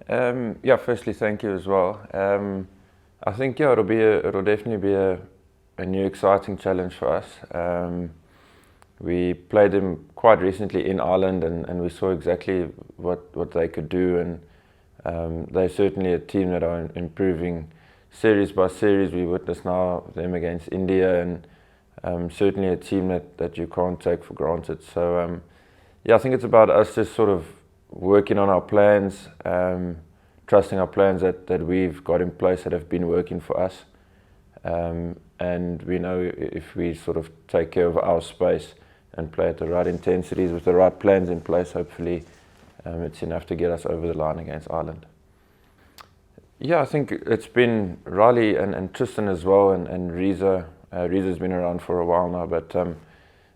Yeah, firstly, thank you as well. I think it'll definitely be a new exciting challenge for us. We played them quite recently in Ireland, and we saw exactly what they could do, and they're certainly a team that are improving series by series. We witness now them against India, and certainly a team that you can't take for granted. So yeah, I think it's about us just sort of working on our plans, trusting our plans that we've got in place that have been working for us. And we know if we sort of take care of our space and play at the right intensities with the right plans in place, hopefully it's enough to get us over the line against Ireland. Yeah, I think it's been Riley and Tristan as well, and Reza. Reza's been around for a while now, but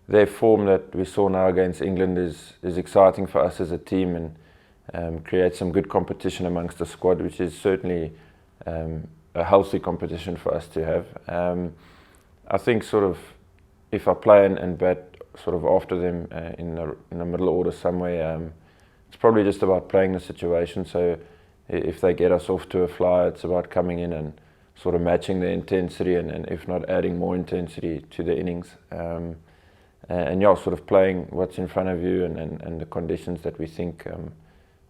their form that we saw now against England is exciting for us as a team, and creates some good competition amongst the squad, which is certainly a healthy competition for us to have. I think sort of if I play and bat sort of after them in the middle order somewhere, it's probably just about playing the situation. So if they get us off to a flyer, it's about coming in and sort of matching the intensity, and if not adding more intensity to the innings. And yeah, sort of playing what's in front of you and the conditions that we think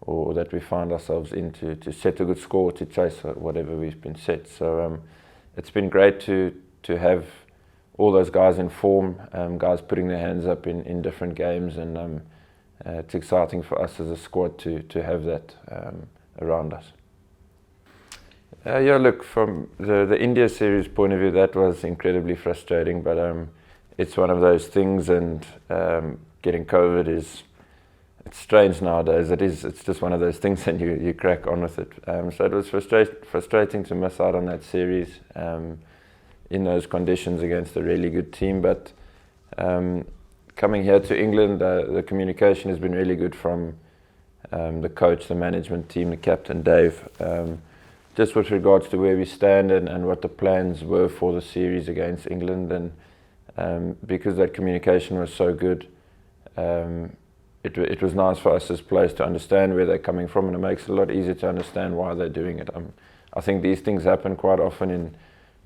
or that we find ourselves in to set a good score, to chase whatever we've been set. So it's been great to have all those guys in form, guys putting their hands up in different games, and it's exciting for us as a squad to have that around us. Yeah, look, from the India series point of view, that was incredibly frustrating, but it's one of those things, and getting COVID it's strange nowadays. It's just one of those things, and you crack on with it. So it was frustrating to miss out on that series in those conditions against a really good team. But coming here to England, the communication has been really good from the coach, the management team, the captain Dave, just with regards to where we stand and what the plans were for the series against England. And because that communication was so good, it was nice for us as players to understand where they're coming from, and it makes it a lot easier to understand why they're doing it. I think these things happen quite often in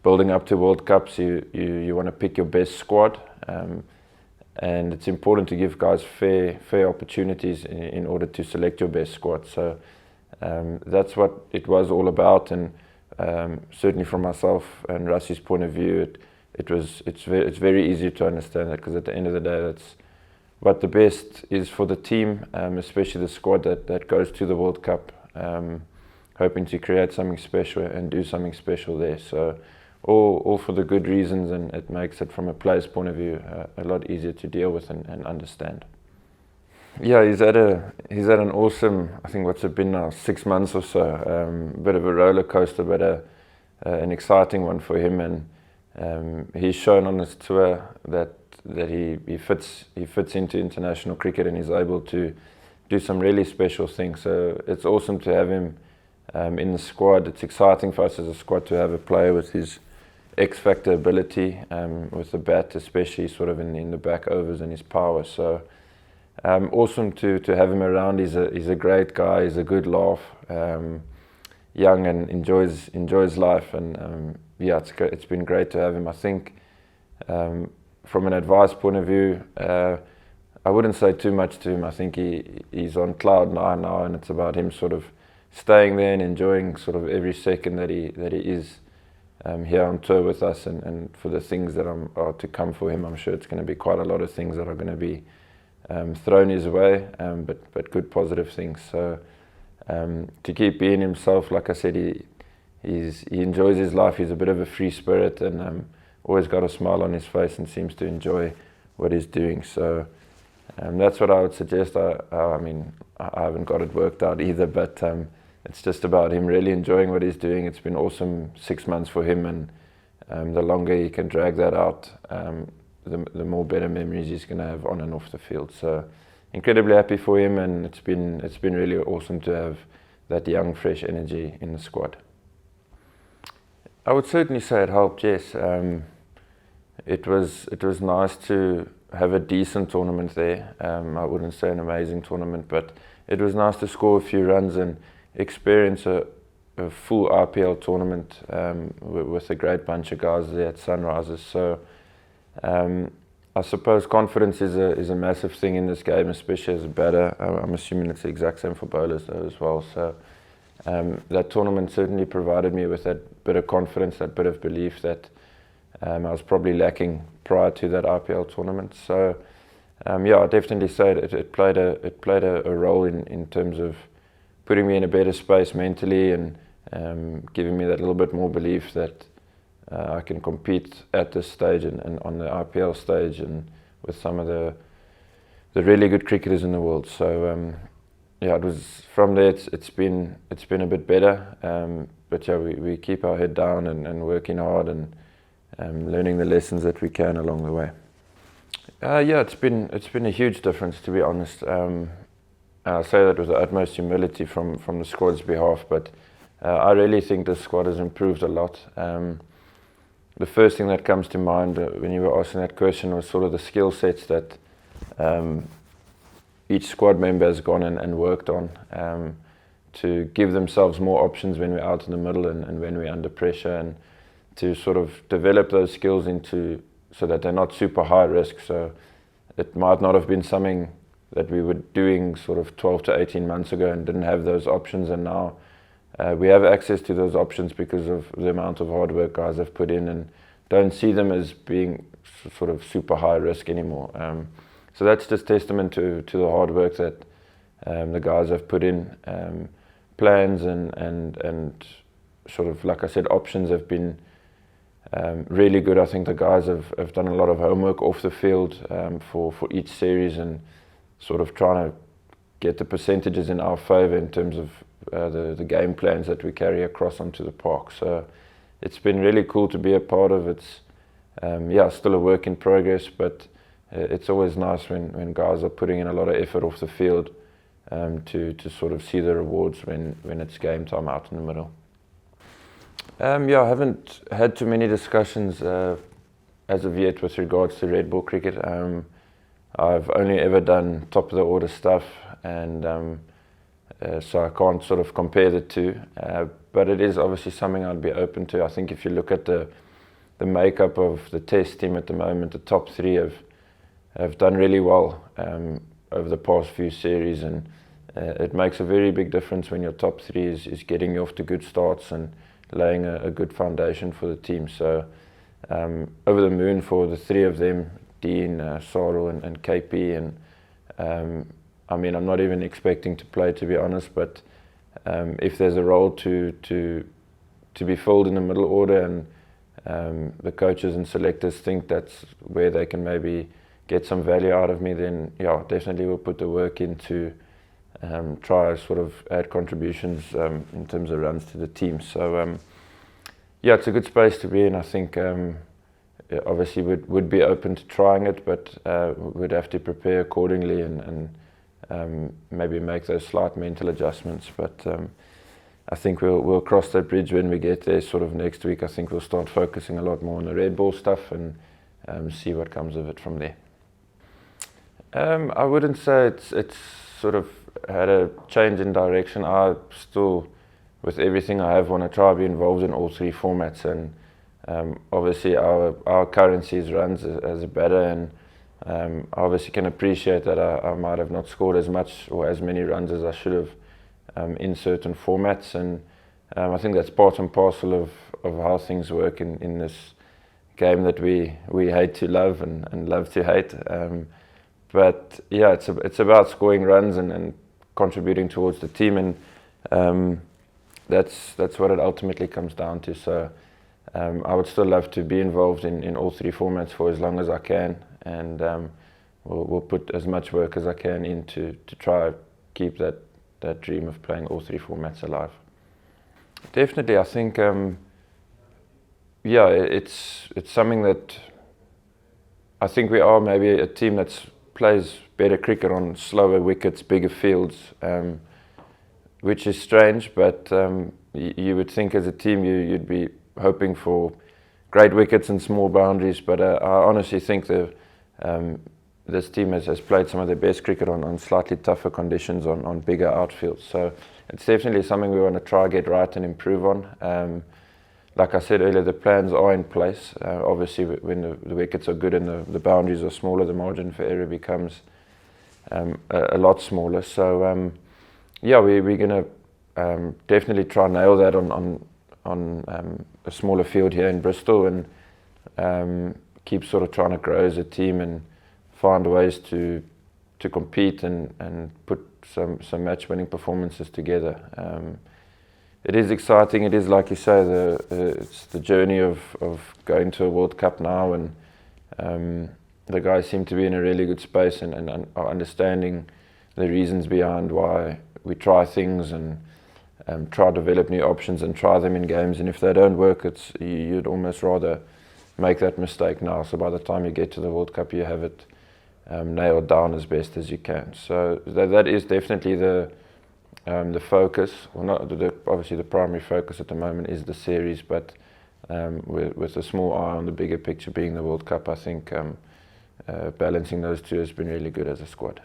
building up to World Cups. You want to pick your best squad, and it's important to give guys fair opportunities in order to select your best squad. So that's what it was all about, and certainly from myself and Rassi's point of view, it's very easy to understand that, because at the end of the day, that's what the best is for the team, especially the squad that goes to the World Cup, hoping to create something special and do something special there. So all for the good reasons, and it makes it, from a player's point of view, a lot easier to deal with and understand. Yeah, he's had an awesome, I think what's it been now, 6 months or so, bit of a roller coaster, but an exciting one for him. And he's shown on this tour that he fits into international cricket, and he's able to do some really special things. So it's awesome to have him in the squad. It's exciting for us as a squad to have a player with his X-factor ability, with the bat, especially sort of in the back overs, and his power. So awesome to have him around. He's a great guy. He's a good laugh, young, and enjoys life. And yeah, it's been great to have him. I think from an advice point of view, I wouldn't say too much to him. I think he's on cloud nine now, and it's about him sort of staying there and enjoying sort of every second that he is here on tour with us, and for the things that are to come for him. I'm sure it's going to be quite a lot of things that are going to be thrown his way, but good positive things. So to keep being himself, like I said, he enjoys his life. He's a bit of a free spirit, and always got a smile on his face, and seems to enjoy what he's doing. So that's what I would suggest. I mean, I haven't got it worked out either, but it's just about him really enjoying what he's doing. It's been awesome 6 months for him, and the longer he can drag that out, the more better memories he's going to have on and off the field. So incredibly happy for him, and it's been really awesome to have that young, fresh energy in the squad. I would certainly say it helped, yes. It was nice to have a decent tournament there. I wouldn't say an amazing tournament, but it was nice to score a few runs, and experience a full IPL tournament with a great bunch of guys there at Sunrisers. So I suppose confidence is a massive thing in this game, especially as a batter. I'm assuming it's the exact same for bowlers though as well. So that tournament certainly provided me with that bit of confidence, that bit of belief that I was probably lacking prior to that IPL tournament. So yeah, I definitely say it played a role in terms of putting me in a better space mentally and giving me that little bit more belief that I can compete at this stage and on the IPL stage and with some of the really good cricketers in the world. So yeah, it was from there. It's been a bit better, but yeah, we keep our head down and working hard and learning the lessons that we can along the way. Yeah, it's been a huge difference, to be honest. I say that with the utmost humility from the squad's behalf, but I really think the squad has improved a lot. The first thing that comes to mind when you were asking that question was sort of the skill sets that each squad member has gone and worked on to give themselves more options when we're out in the middle and when we're under pressure, and to sort of develop those skills into so that they're not super high risk. So it might not have been something that we were doing sort of 12 to 18 months ago and didn't have those options, and now we have access to those options because of the amount of hard work guys have put in, and don't see them as being sort of super high risk anymore. So that's just testament to the hard work that the guys have put in. Plans and sort of, like I said, options have been really good. I think the guys have done a lot of homework off the field for each series and sort of trying to get the percentages in our favour in terms of the game plans that we carry across onto the park. So it's been really cool to be a part of. It's yeah, still a work in progress, but it's always nice when guys are putting in a lot of effort off the field to sort of see the rewards when it's game time out in the middle. Yeah, I haven't had too many discussions as of yet with regards to red ball cricket. I've only ever done top of the order stuff, and so I can't sort of compare the two, but it is obviously something I'd be open to. I think if you look at the makeup of the test team at the moment, the top three have done really well over the past few series, and it makes a very big difference when your top three is getting you off to good starts and laying a good foundation for the team. So over the moon for the three of them, Dean, Saru and KP, and I mean, I'm not even expecting to play, to be honest, but if there's a role to be filled in the middle order, and the coaches and selectors think that's where they can maybe get some value out of me, then yeah, definitely we'll put the work in to try sort of add contributions in terms of runs to the team. So yeah, it's a good space to be in. I think obviously would be open to trying it, but would have to prepare accordingly and maybe make those slight mental adjustments. But I think we'll cross that bridge when we get there sort of next week. I think we'll start focusing a lot more on the red ball stuff and see what comes of it from there. I wouldn't say it's sort of had a change in direction. I still, with everything I have, want to try to be involved in all three formats, and obviously our currency is runs as a batter, and I obviously can appreciate that I might have not scored as much or as many runs as I should have in certain formats, and I think that's part and parcel of how things work in this game that we hate to love and love to hate. But yeah, it's about scoring runs and contributing towards the team, and that's what it ultimately comes down to. So I would still love to be involved in all three formats for as long as I can, and we'll put as much work as I can in to try keep that dream of playing all three formats alive. Definitely, I think yeah, it's something that I think we are maybe a team that plays better cricket on slower wickets, bigger fields, which is strange, but you would think as a team you'd be hoping for great wickets and small boundaries, but I honestly think the this team has played some of their best cricket on slightly tougher conditions, on bigger outfields. So it's definitely something we want to try get right and improve on. Like I said earlier, the plans are in place. Obviously, when the wickets are good and the boundaries are smaller, the margin for error becomes a lot smaller. So yeah, we're going to definitely try and nail that on a smaller field here in Bristol, and keep sort of trying to grow as a team and find ways to compete and put some match-winning performances together. It is exciting. It is, like you say, it's the journey of going to a World Cup now, and the guys seem to be in a really good space and are understanding the reasons behind why we try things and try to develop new options and try them in games. And if they don't work, you'd almost rather make that mistake now. So by the time you get to the World Cup, you have it nailed down as best as you can. So that is definitely the focus. Well, not obviously the primary focus at the moment is the series, but with a small eye on the bigger picture being the World Cup, I think balancing those two has been really good as a squad.